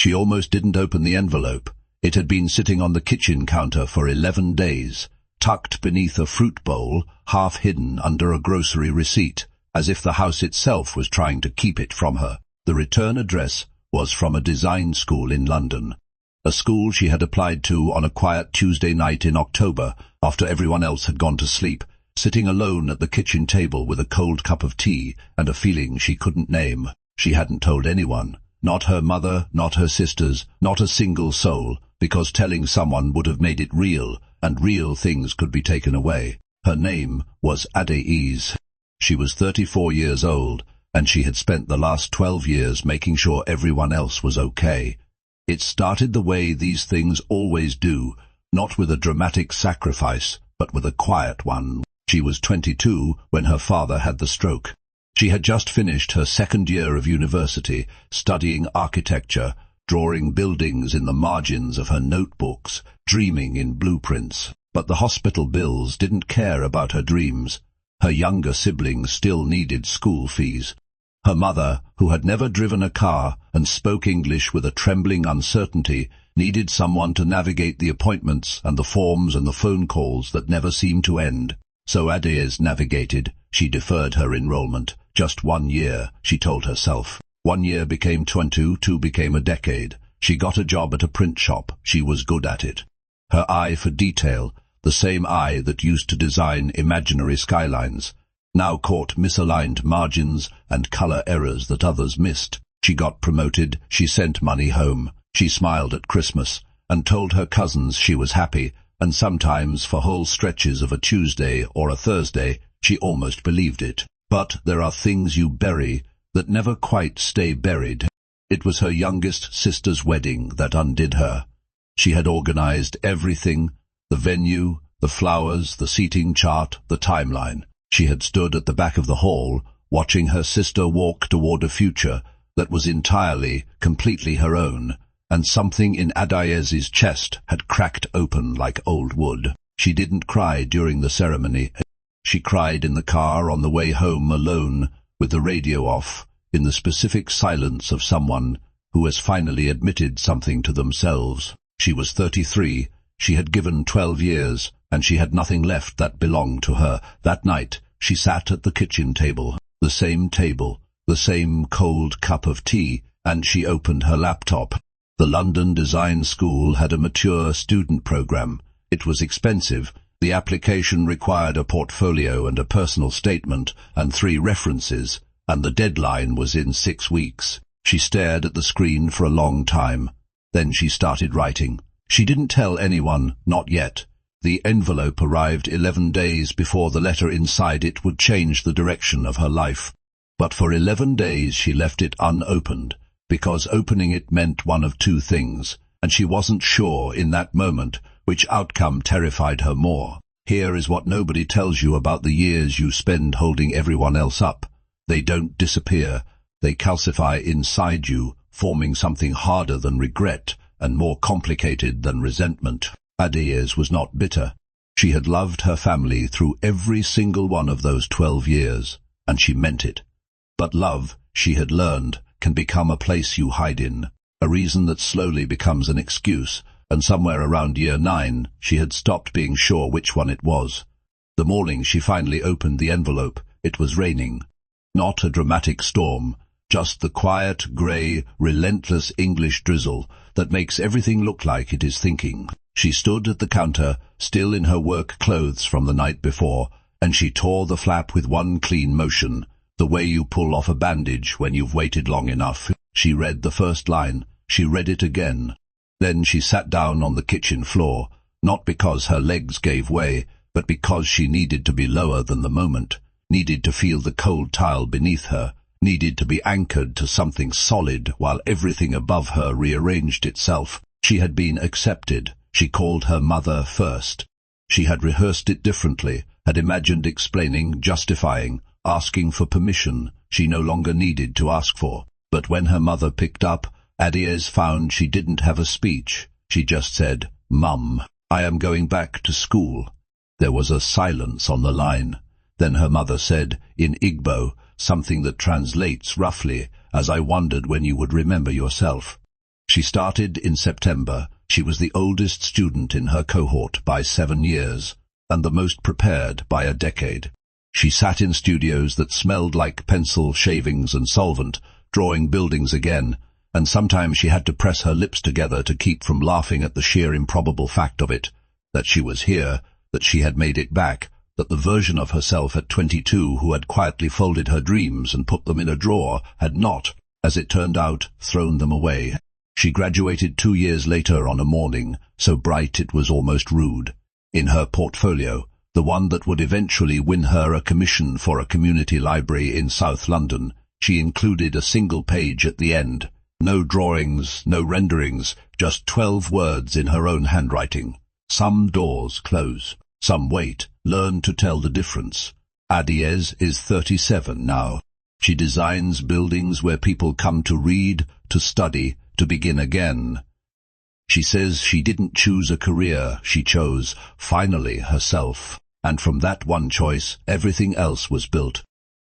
She almost didn't open the envelope. It had been sitting on the kitchen counter for 11 days, tucked beneath a fruit bowl, half hidden under a grocery receipt, as if the house itself was trying to keep it from her. The return address was from a design school in London, a school she had applied to on a quiet Tuesday night in October, after everyone else had gone to sleep, sitting alone at the kitchen table with a cold cup of tea and a feeling she couldn't name. She hadn't told anyone, not her mother, not her sisters, not a single soul, because telling someone would have made it real, and real things could be taken away. Her name was Adaeze. She was 34 years old, and she had spent the last 12 years making sure everyone else was okay. It started the way these things always do, not with a dramatic sacrifice, but with a quiet one. She was 22 when her father had the stroke. She had just finished her second year of university, studying architecture, drawing buildings in the margins of her notebooks, dreaming in blueprints. But the hospital bills didn't care about her dreams. Her younger siblings still needed school fees. Her mother, who had never driven a car and spoke English with a trembling uncertainty, needed someone to navigate the appointments and the forms and the phone calls that never seemed to end. So Adaeze navigated. She deferred her enrollment. Just 1 year, she told herself. 1 year became 22, 2 became a decade. She got a job at a print shop. She was good at it. Her eye for detail, the same eye that used to design imaginary skylines, now caught misaligned margins and color errors that others missed. She got promoted, she sent money home. She smiled at Christmas and told her cousins she was happy, and sometimes for whole stretches of a Tuesday or a Thursday she almost believed it. But there are things you bury that never quite stay buried. It was her youngest sister's wedding that undid her. She had organized everything, the venue, the flowers, the seating chart, the timeline. She had stood at the back of the hall, watching her sister walk toward a future that was entirely, completely her own, and something in Adaeze's chest had cracked open like old wood. She didn't cry during the ceremony. She cried in the car on the way home alone, with the radio off, in the specific silence of someone who has finally admitted something to themselves. She was 33, she had given 12 years, and she had nothing left that belonged to her. That night, she sat at the kitchen table, the same cold cup of tea, and she opened her laptop. The London Design School had a mature student program. It was expensive. The application required a portfolio and a personal statement and 3 references, and the deadline was in 6 weeks. She stared at the screen for a long time. Then she started writing. She didn't tell anyone, not yet. The envelope arrived 11 days before the letter inside it would change the direction of her life. But for 11 days she left it unopened, because opening it meant one of 2 things, and she wasn't sure in that moment which outcome terrified her more. Here is what nobody tells you about the years you spend holding everyone else up. They don't disappear. They calcify inside you, forming something harder than regret and more complicated than resentment. Adaeze was not bitter. She had loved her family through every single one of those 12 years, and she meant it. But love, she had learned, can become a place you hide in, a reason that slowly becomes an excuse, and somewhere around year 9 she had stopped being sure which one it was. The morning she finally opened the envelope, it was raining. Not a dramatic storm, just the quiet, grey, relentless English drizzle that makes everything look like it is thinking. She stood at the counter, still in her work clothes from the night before, and she tore the flap with one clean motion, the way you pull off a bandage when you've waited long enough. She read the first line. She read it again. Then she sat down on the kitchen floor, not because her legs gave way, but because she needed to be lower than the moment, needed to feel the cold tile beneath her, needed to be anchored to something solid while everything above her rearranged itself. She had been accepted. She called her mother first. She had rehearsed it differently, had imagined explaining, justifying, asking for permission she no longer needed to ask for. But when her mother picked up, Adaeze found she didn't have a speech. She just said, "Mum, I am going back to school." There was a silence on the line. Then her mother said, in Igbo, something that translates roughly, as I wondered when you would remember yourself. She started in September. She was the oldest student in her cohort by 7 years, and the most prepared by a decade. She sat in studios that smelled like pencil, shavings and solvent, drawing buildings again, and sometimes she had to press her lips together to keep from laughing at the sheer improbable fact of it, that she was here, that she had made it back, that the version of herself at 22 who had quietly folded her dreams and put them in a drawer had not, as it turned out, thrown them away. She graduated 2 years later on a morning, so bright it was almost rude. In her portfolio, the one that would eventually win her a commission for a community library in South London, she included a single page at the end. No drawings, no renderings, just 12 words in her own handwriting. Some doors close, some wait. Learn to tell the difference. Adaeze is 37 now. She designs buildings where people come to read, to study, to begin again. She says she didn't choose a career, she chose, finally, herself. And from that one choice, everything else was built.